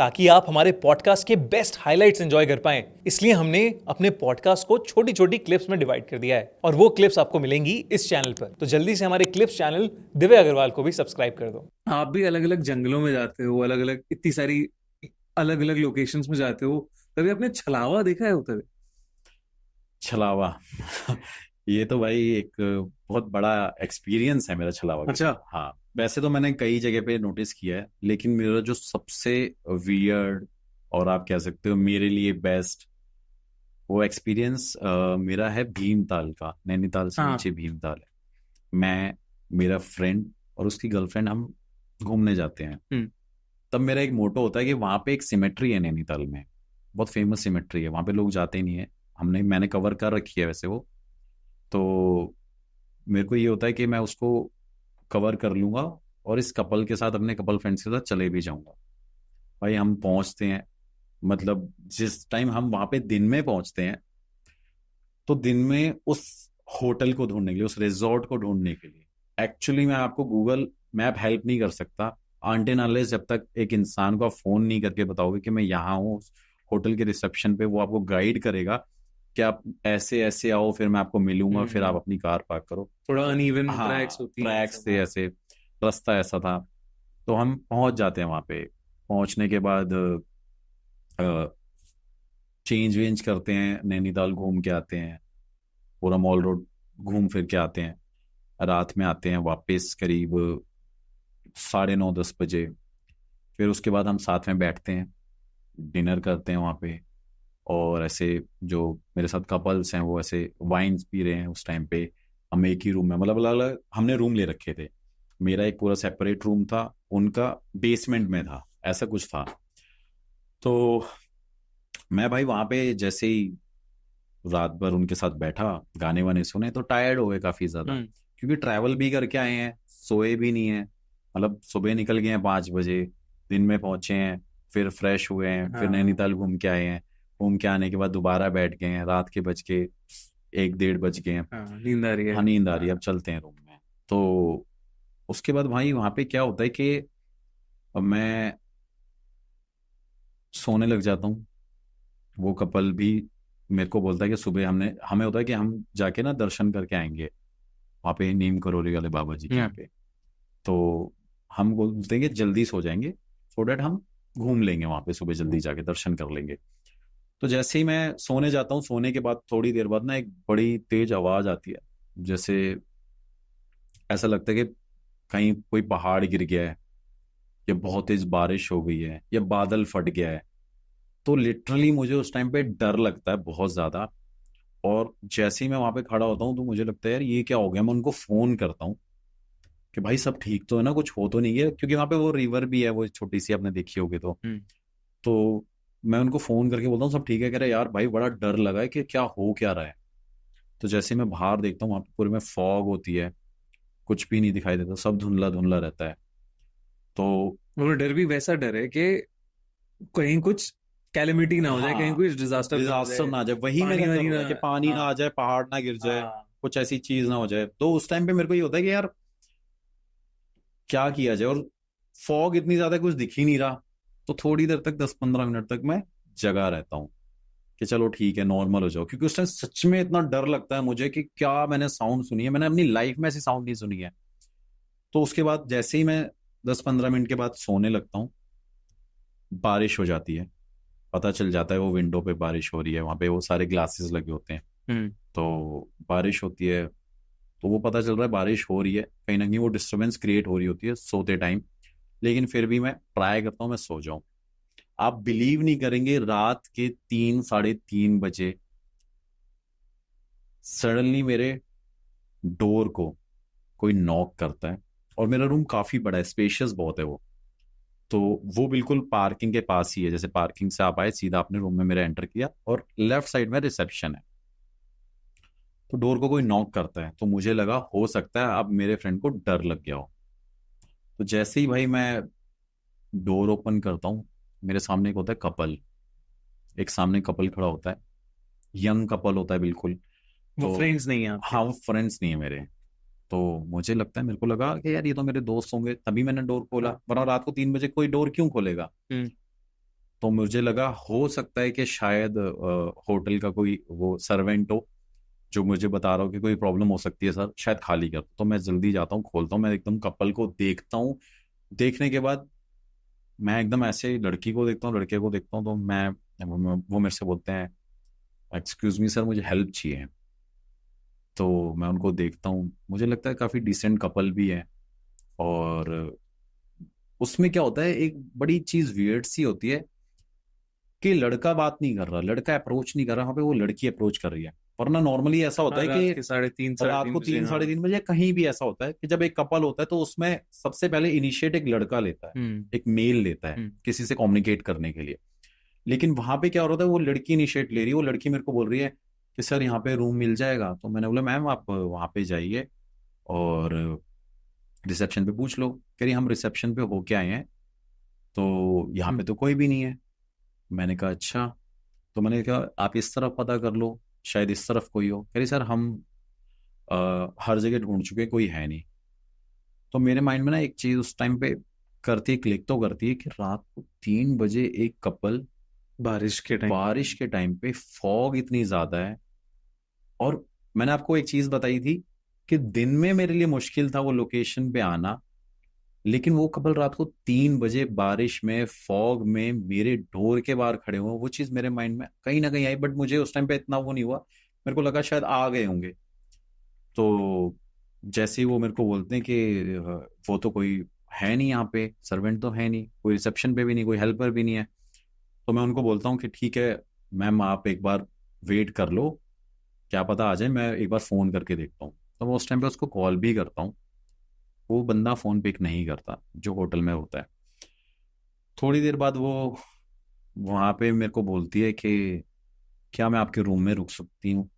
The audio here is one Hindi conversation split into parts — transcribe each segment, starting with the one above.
ताकि आप हमारे पॉडकास्ट के बेस्ट हाइलाइट्स एंजॉय कर पाएं। इसलिए हमने अपने पॉडकास्ट को छोटी छोटी क्लिप्स में डिवाइड कर दिया है और वो क्लिप्स आपको मिलेंगी इस चैनल पर। तो जल्दी से हमारे क्लिप्स चैनल दिव्य अग्रवाल को भी सब्सक्राइब कर दो। आप भी अलग अलग जंगलों में जाते हो, अलग अलग इतनी सारी अलग अलग लोकेशंस में जाते हो, कभी आपने छलावा देखा है उधर? छलावा ये तो भाई एक बहुत बड़ा एक्सपीरियंस है मेरा छलावा का। अच्छा। हाँ, वैसे तो मैंने कई जगह पे नोटिस किया है, लेकिन मेरा जो सबसे वियर्ड और आप कह सकते हो मेरे लिए बेस्ट वो एक्सपीरियंस मेरा है भीमताल का। नैनीताल से हाँ। नीचे भीमताल है। मैं, मेरा फ्रेंड और उसकी गर्लफ्रेंड, हम घूमने जाते हैं। तब मेरा एक मोटो होता है कि वहां पे एक सिमेट्री है नैनीताल में, बहुत फेमस सिमेट्री है, वहां पे लोग जाते ही नहीं है। मैंने कवर कर रखी है वैसे वो, तो मेरे को ये होता है कि मैं उसको कवर कर लूंगा और इस कपल के साथ, अपने कपल फ्रेंड्स के साथ चले भी जाऊंगा। भाई हम पहुंचते हैं, मतलब जिस टाइम हम वहां पे दिन में पहुंचते हैं, तो दिन में उस होटल को ढूंढने के लिए, उस रिजॉर्ट को ढूंढने के लिए एक्चुअली मैं आपको गूगल मैप हेल्प नहीं कर सकता आंटे नाले, जब तक एक इंसान को आप फोन नहीं करके बताओगे कि मैं यहाँ हूँ उस होटल के रिसेप्शन पे, वो आपको गाइड करेगा कि आप ऐसे ऐसे आओ, फिर मैं आपको मिलूंगा, फिर आप अपनी कार पार्क करो। थोड़ा अनइवन हाँ, ट्रैक्स होती हैं, ट्रैक्स थे ऐसे, रास्ता ऐसा था। तो हम पहुंच जाते हैं वहां पे। पहुंचने के बाद चेंज वेंज करते हैं, नैनीताल घूम के आते हैं, पूरा मॉल रोड घूम फिर के आते हैं। रात में आते हैं वापस करीब 9:30-10 बजे। फिर उसके बाद हम साथ में बैठते हैं, डिनर करते हैं वहाँ पे। और ऐसे जो मेरे साथ कपल्स हैं वो ऐसे वाइन्स पी रहे हैं उस टाइम पे। हम एक ही रूम में, मतलब अलग अलग हमने रूम ले रखे थे। मेरा एक पूरा सेपरेट रूम था, उनका बेसमेंट में था, ऐसा कुछ था। तो मैं भाई वहां पे जैसे ही रात भर उनके साथ बैठा, गाने वाने सुने, तो टायर्ड हो गए काफी ज्यादा, क्योंकि ट्रैवल भी करके आए हैं, सोए भी नहीं है। मतलब सुबह निकल गए हैं 5 बजे, दिन में पहुंचे हैं, फिर फ्रेश हुए हैं, फिर नैनीताल घूम के आए हैं। घूम के आने के बाद दोबारा बैठ गए हैं, रात के बज के 1-1:30 बज गए हैं। नींद आ रही है। हाँ, नींद आ रही है, अब चलते हैं रूम में। तो उसके बाद भाई वहां पे क्या होता है कि अब मैं सोने लग जाता हूँ। वो कपल भी मेरे को बोलता है कि सुबह हमें होता है कि हम जाके ना दर्शन करके आएंगे वहाँ पे नीम करोली वाले बाबा जी के यहाँ पे। तो हम बोलते हैं कि जल्दी सो जाएंगे, सो डैट हम घूम लेंगे वहाँ पे, सुबह जल्दी जाके दर्शन कर लेंगे। तो जैसे ही मैं सोने जाता हूँ, सोने के बाद थोड़ी देर बाद ना एक बड़ी तेज आवाज आती है, जैसे ऐसा लगता है कि कहीं कोई पहाड़ गिर गया है, या बहुत तेज बारिश हो गई है, या बादल फट गया है। तो लिटरली मुझे उस टाइम पे डर लगता है बहुत ज्यादा। और जैसे ही मैं वहां पे खड़ा होता हूँ, तो मुझे लगता है यार ये क्या हो गया। मैं उनको फोन करता हूँ कि भाई सब ठीक तो है ना, कुछ हो तो नहीं है, क्योंकि वहां पे वो रिवर भी है, वो छोटी सी, आपने देखी होगी तो मैं उनको फोन करके बोलता हूँ सब ठीक है। कह रहे यार भाई बड़ा डर लगा है कि क्या हो क्या रहा है। तो जैसे ही मैं बाहर देखता हूँ, वहां पे पूरे में फॉग होती है, कुछ भी नहीं दिखाई देता, सब धुंधला धुंधला रहता है। तो वो डर भी वैसा डर है कि कहीं कुछ कैलेमिटी ना हो जाए, कहीं हाँ, कुछ डिजास्टर डिजास्टर ना आ जाए, वही पानी मेरा डर वानी होता ना। है कि पानी ना आ जाए, पहाड़ ना गिर जाए, कुछ ऐसी चीज ना हो जाए। तो उस टाइम पे मेरे को ये होता है कि यार क्या किया जाए, और फॉग इतनी ज्यादा कुछ दिख ही नहीं रहा। तो थोड़ी देर तक, 10-15 मिनट तक मैं जगा रहता हूँ कि चलो ठीक है, नॉर्मल हो जाओ, क्योंकि उस टाइम सच में इतना डर लगता है मुझे कि क्या मैंने साउंड सुनी है, मैंने अपनी लाइफ में ऐसी साउंड नहीं सुनी है। तो उसके बाद जैसे ही मैं 10-15 मिनट के बाद सोने लगता हूँ, बारिश हो जाती है। पता चल जाता है वो विंडो पे बारिश हो रही है, वहां पे वो सारे ग्लासेस लगे होते हैं। तो बारिश होती है, तो वो पता चल रहा है बारिश हो रही है, कहीं ना कहीं वो डिस्टरबेंस क्रिएट हो रही होती है सोते टाइम। लेकिन फिर भी मैं ट्राई करता हूँ मैं सो जाऊं। आप बिलीव नहीं करेंगे, रात के 3-3:30 बजे सडनली मेरे डोर को कोई नॉक करता है। और मेरा रूम काफी बड़ा है, स्पेशियस बहुत है वो। तो वो बिल्कुल पार्किंग के पास ही है, जैसे पार्किंग से आप आए सीधा अपने रूम में मेरा एंटर किया, और लेफ्ट साइड में रिसेप्शन है। तो डोर को कोई नॉक करता है, तो मुझे लगा हो सकता है अब मेरे फ्रेंड को डर लग गया हो। तो जैसे ही भाई मैं डोर ओपन करता हूँ, मेरे सामने एक होता है कपल, एक सामने कपल खड़ा होता है, यंग कपल होता है बिल्कुल। वो तो फ्रेंड्स नहीं है आपके? हाँ, वो फ्रेंड्स नहीं है मेरे। तो मुझे लगता है, मेरे को लगा कि यार ये तो मेरे दोस्त होंगे, तभी मैंने डोर खोला, वरना रात को 3 बजे कोई डोर क्यों खोलेगा। तो मुझे लगा हो सकता है कि शायद होटल का कोई वो सर्वेंट हो जो मुझे बता रहा हो कि कोई प्रॉब्लम हो सकती है सर, शायद खाली कर। तो मैं जल्दी जाता हूँ, खोलता हूँ, मैं एकदम कपल को देखता हूँ। देखने के बाद मैं एकदम ऐसे लड़की को देखता हूँ, लड़के को देखता हूँ, तो वो मेरे से बोलते हैं एक्सक्यूज मी सर, मुझे हेल्प चाहिए। तो मैं उनको देखता हूँ, मुझे लगता है काफी डिसेंट कपल भी है। और उसमें क्या होता है, एक बड़ी चीज वियर्ड सी होती है कि लड़का बात नहीं कर रहा, लड़का अप्रोच नहीं कर रहा, वहां पे वो लड़की अप्रोच कर रही है। वरना नॉर्मली ऐसा होता हाँ, है रात कि के 3:30 साढ़े रात तीन को बजे, 3 साढ़े 3 बजे कहीं भी ऐसा होता है कि जब एक कपल होता है तो उसमें सबसे पहले इनिशिएट एक लड़का लेता है, हम्म एक मेल लेता है हम्म किसी से कम्युनिकेट करने के लिए। लेकिन वहां पे क्या हो रहा था, वो लड़की इनिशिएट ले रही है। वो लड़की मेरे को बोल रही है कि सर यहाँ पे रूम मिल जाएगा। तो मैंने बोला मैम आप वहां पे जाइए और रिसेप्शन पे पूछ लो। कह रही हम रिसेप्शन पे होके आए हैं, तो यहाँ पे हम्म तो कोई भी नहीं है। मैंने कहा अच्छा। तो मैंने कहा आप इस तरफ पता कर लो, शायद इस तरफ कोई हो। कह रही सर हम हर जगह ढूंढ चुके, कोई है नहीं। तो मेरे माइंड में ना एक चीज उस टाइम पे करती है, क्लिक तो करती है कि रात को 3 बजे एक कपल, बारिश के टाइम। बारिश के टाइम पे, फॉग इतनी ज्यादा है। और मैंने आपको एक चीज बताई थी कि दिन में मेरे लिए मुश्किल था वो लोकेशन पे आना, लेकिन वो कपल रात को 3 बजे बारिश में, फॉग में मेरे डोर के बाहर खड़े हुए, वो चीज मेरे माइंड में कहीं ना कहीं आई। बट मुझे उस टाइम पे इतना वो नहीं हुआ, मेरे को लगा शायद आ गए होंगे। तो जैसे ही वो मेरे को बोलते हैं कि वो तो कोई है नहीं यहाँ पे, सर्वेंट तो है नहीं, कोई रिसेप्शन पे भी नहीं, कोई हेल्पर भी नहीं है। तो मैं उनको बोलता हूँ कि ठीक है मैम आप एक बार वेट कर लो, क्या पता आ जाए, मैं एक बार फोन करके देखता हूँ। तो मैं उस टाइम पे उसको कॉल भी करता हूँ, वो बंदा फोन पिक नहीं करता जो होटल में होता है। थोड़ी देर बाद वो वहां पे मेरे को बोलती है कि क्या मैं आपके रूम में रुक सकती हूँ।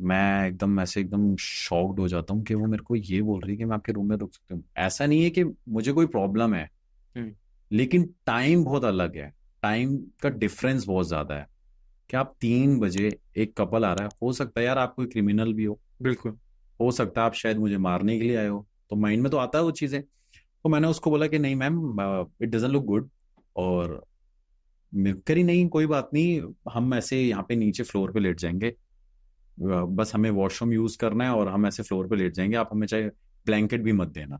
मैं एकदम ऐसे एकदम शॉक्ड हो जाता हूँ कि वो मेरे को ये बोल रही है कि मैं आपके रूम में रुक सकती हूँ। ऐसा नहीं है कि मुझे कोई प्रॉब्लम है, हम्म लेकिन टाइम बहुत अलग है, टाइम का डिफरेंस बहुत ज्यादा है। कि आप 3 बजे, एक कपल आ रहा है, हो सकता है यार आप कोई क्रिमिनल भी बिल्कुल। हो सकता है आप शायद मुझे मारने के लिए आए हो, तो माइंड में तो आता है वो चीजें। तो मैंने उसको बोला कि नहीं ma'am, it doesn't look good. और करी नहीं, कोई बात नहीं, हम ऐसे यहाँ पे नीचे फ्लोर पे लेट जाएंगे, बस हमें वॉशरूम यूज करना है और हम ऐसे फ्लोर पे लेट जाएंगे, आप हमें चाहे ब्लैंकेट भी मत देना।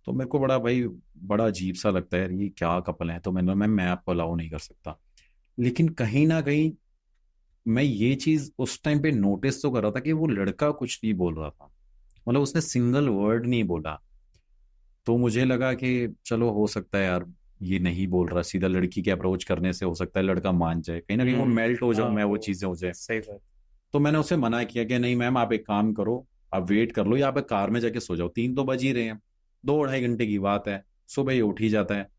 तो मेरे को बड़ा भाई, बड़ा अजीब सा लगता है यार, ये क्या कपल है। तो मैंने मैम मैं आपको अलाउ नहीं कर सकता। लेकिन कहीं ना कहीं मैं ये चीज उस टाइम पे नोटिस तो कर रहा था कि वो लड़का कुछ नहीं बोल रहा था, मतलब उसने सिंगल वर्ड नहीं बोला। तो मुझे लगा कि चलो हो सकता है यार ये नहीं बोल रहा, सीधा लड़की के अप्रोच करने से हो सकता है लड़का मान जाए, कहीं ना कहीं वो मेल्ट हो जाऊं हाँ, मैं, वो चीजें हो जाए। सही बात। तो मैंने उसे मना किया कि नहीं मैम आप एक काम करो, आप वेट कर लो या आप एक कार में जाके सो जाओ, 3 तो बज ही रहे हैं, 2 2.5 घंटे की बात है, सुबह ही उठ ही जाता है।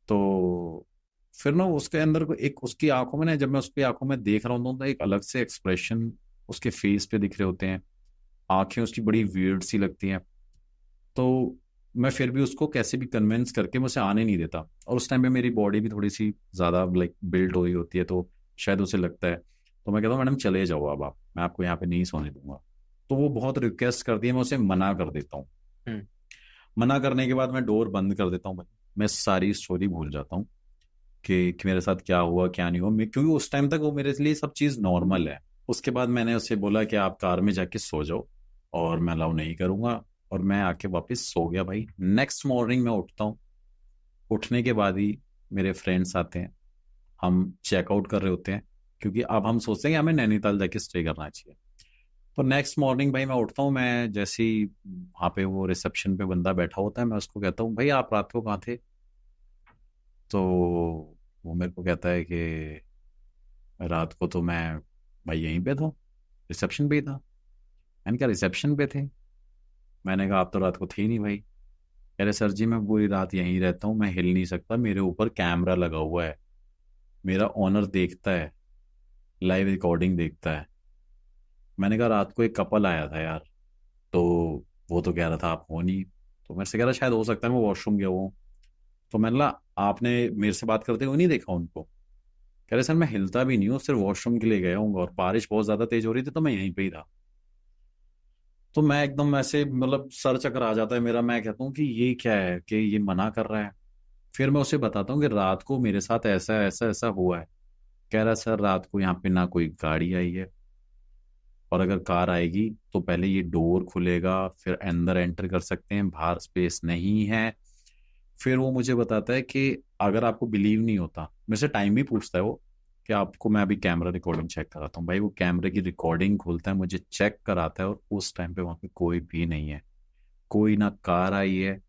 तो फिर ना उसके अंदर एक, उसकी आंखों में ना, जब मैं उसकी आंखों में देख रहा हूँ तो एक अलग से एक्सप्रेशन उसके फेस पे दिख रहे होते हैं, आंखें उसकी बड़ी वियर्ड सी लगती हैं। तो मैं फिर भी उसको कैसे भी कन्विंस करके मैं उसे आने नहीं देता। और उस टाइम पे मेरी बॉडी भी थोड़ी सी ज्यादा लाइक बिल्ड हो रही होती है, तो शायद उसे लगता है। तो मैं कहता हूँ मैडम चले जाओ अब आप, मैं आपको यहाँ पे नहीं सोने दूंगा। तो वो बहुत रिक्वेस्ट करती है, मैं उसे मना कर देता हूँ। हम्म मना करने के बाद मैं डोर बंद कर देता हूँ भाई, मैं सारी स्टोरी भूल जाता हूँ कि मेरे साथ क्या हुआ क्या नहीं हुआ, क्योंकि उस टाइम तक वो मेरे लिए सब चीज नॉर्मल है। उसके बाद मैंने उसे बोला कि आप कार में जाके सो जाओ और मैं अलाउ नहीं करूंगा। और मैं आके वापस सो गया भाई। नेक्स्ट मॉर्निंग मैं उठता हूँ, उठने के बाद ही मेरे फ्रेंड्स आते हैं, हम चेकआउट कर रहे होते हैं, क्योंकि अब हम सोचते हैं कि हमें नैनीताल जाके स्टे करना चाहिए। तो नेक्स्ट मॉर्निंग भाई मैं उठता हूँ, मैं जैसे ही वहाँ पे वो रिसेप्शन पे बंदा बैठा होता है, मैं उसको कहता हूँ भाई आप रात को कहाँ थे। तो वो मेरे को कहता है कि रात को तो मैं भाई यहीं पे था, रिसेप्शन पे ही था। मैंने कहा रिसेप्शन पे थे? मैंने कहा आप तो रात को थे ही नहीं भाई। कह रहे सर जी मैं पूरी रात यहीं रहता हूँ, मैं हिल नहीं सकता, मेरे ऊपर कैमरा लगा हुआ है, मेरा ऑनर देखता है, लाइव रिकॉर्डिंग देखता है। मैंने कहा रात को एक कपल आया था यार, तो वो तो कह रहा था आप हो नहीं। तो मेरे से कह रहा शायद हो सकता है मैं वॉशरूम गया हूँ। तो मैंने कहा आपने मेरे से बात करते हुए नहीं देखा उनको? कह रहे सर मैं हिलता भी नहीं हूँ, सिर्फ वॉशरूम के लिए गया हूँ और बारिश बहुत ज्यादा तेज हो रही थी तो मैं यहीं पे ही था। तो मैं एकदम ऐसे मतलब सर चक्कर आ जाता है मेरा, मैं कहता हूँ कि ये क्या है कि ये मना कर रहा है। फिर मैं उसे बताता हूँ कि रात को मेरे साथ ऐसा ऐसा ऐसा हुआ है। कह रहा सर रात को यहाँ पे ना कोई गाड़ी आई है, और अगर कार आएगी तो पहले ये डोर खुलेगा, फिर अंदर एंटर कर सकते हैं, बाहर स्पेस नहीं है। फिर वो मुझे बताता है कि अगर आपको बिलीव नहीं होता, मेरे से टाइम भी पूछता है वो, कि आपको मैं अभी कैमरा रिकॉर्डिंग चेक कराता हूँ। भाई वो कैमरे की रिकॉर्डिंग खोलता है, मुझे चेक कराता है, और उस टाइम पे वहां पे कोई भी नहीं है। कोई ना कार आई है,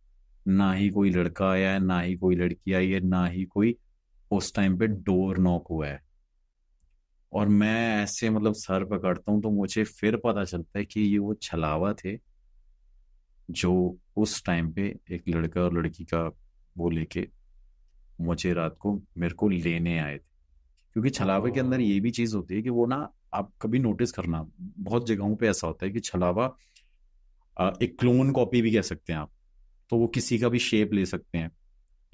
ना ही कोई लड़का आया है, ना ही कोई लड़की आई है, ना ही कोई उस टाइम पे डोर नॉक हुआ है। और मैं ऐसे मतलब सर पकड़ता हूँ तो मुझे फिर पता चलता है कि ये वो छलावा थे जो उस टाइम पे एक लड़का और लड़की का वो लेके मुझे रात को मेरे को लेने आए थे। क्योंकि छलावे के अंदर ये भी चीज होती है कि वो ना, आप कभी नोटिस करना, बहुत जगहों पे ऐसा होता है कि छलावा एक क्लोन कॉपी भी कह सकते हैं आप। तो वो किसी का भी शेप ले सकते हैं।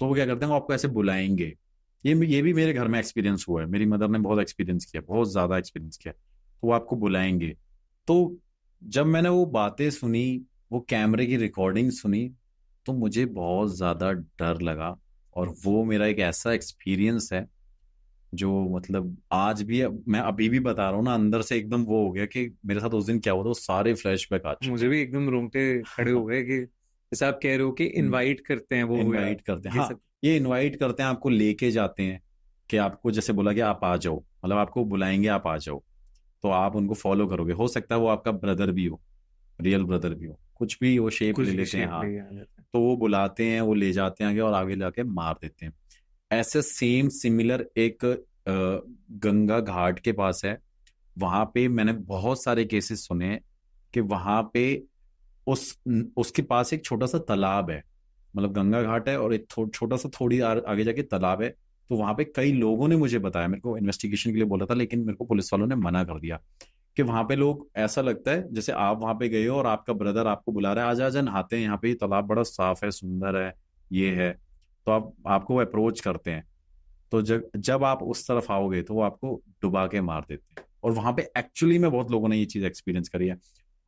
तो वो क्या करते हैं, वो आपको ऐसे बुलाएंगे। ये भी मेरे घर में एक्सपीरियंस हुआ है, मेरी मदर ने बहुत एक्सपीरियंस किया, बहुत ज्यादा एक्सपीरियंस किया। तो वो आपको बुलाएंगे। तो जब मैंने वो बातें सुनी, वो कैमरे की रिकॉर्डिंग सुनी, तो मुझे बहुत ज्यादा डर लगा। और वो मेरा एक ऐसा एक्सपीरियंस है जो मतलब आज भी, मैं अभी भी बता रहा हूँ ना, अंदर से एकदम वो हो गया कि मेरे साथ उस दिन क्या हुआ था, वो सारे फ्लैशबैक आ चुके मुझे भी एकदम रोंगटे खड़े हो गए कि जैसे आप कह रहे हो कि इनवाइट करते हैं वो इनवाइट करते हैं। ये हाँ, सब। ये इनवाइट करते हैं, आपको लेके जाते हैं कि आपको जैसे बोला कि आप आ जाओ, मतलब आपको बुलाएंगे आप आ जाओ, तो आप उनको फॉलो करोगे। हो सकता है वो आपका ब्रदर भी हो, रियल ब्रदर भी हो, कुछ भी वो शेप कुछ ले भी लेते हैं। शेप हाँ, ले आ जाते हैं। तो वो बुलाते हैं, वो ले जाते हैं आगे और आगे जाके मार देते हैं। ऐसे सेम सिमिलर एक गंगा घाट के पास है। वहां पे मैंने बहुत सारे केसेस सुने हैं कि वहां पे उस उसके पास एक छोटा सा तालाब है। मतलब गंगा घाट है और एक छोटा सा थोड़ी आगे जाके तालाब है। तो वहां पे कई लोगों ने मुझे बताया, मेरे को इन्वेस्टिगेशन के लिए बोला था, लेकिन मेरे को पुलिस वालों ने मना कर दिया कि वहां पे लोग, ऐसा लगता है जैसे आप वहां पे गए हो और आपका ब्रदर आपको बुला रहा है, आजा आजा नहाते हैं यहाँ पे, ये तालाब बड़ा साफ है, सुंदर है, ये है। तो आप आपको अप्रोच करते हैं। तो जब जब आप उस तरफ आओगे तो वो आपको डुबा के मार देते हैं। और वहां पे एक्चुअली में बहुत लोगों ने ये चीज एक्सपीरियंस करी है।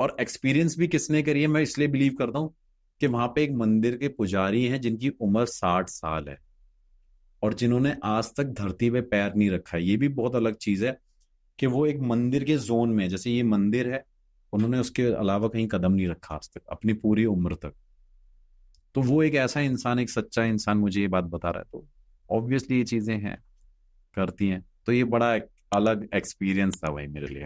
और एक्सपीरियंस भी किसने करी है, मैं इसलिए बिलीव करता हूँ कि वहां पे एक मंदिर के पुजारी हैं जिनकी उम्र 60 साल है, और जिन्होंने आज तक धरती पे पैर नहीं रखा है। ये भी बहुत अलग चीज है कि वो एक मंदिर के जोन में, जैसे ये मंदिर है, उन्होंने उसके अलावा कहीं कदम नहीं रखा आज तक अपनी पूरी उम्र तक। तो वो एक ऐसा इंसान, एक सच्चा इंसान मुझे ये बात बता रहा है। तो ऑब्वियसली ये चीजें हैं, करती हैं। तो ये बड़ा एक अलग एक्सपीरियंस था भाई मेरे लिए।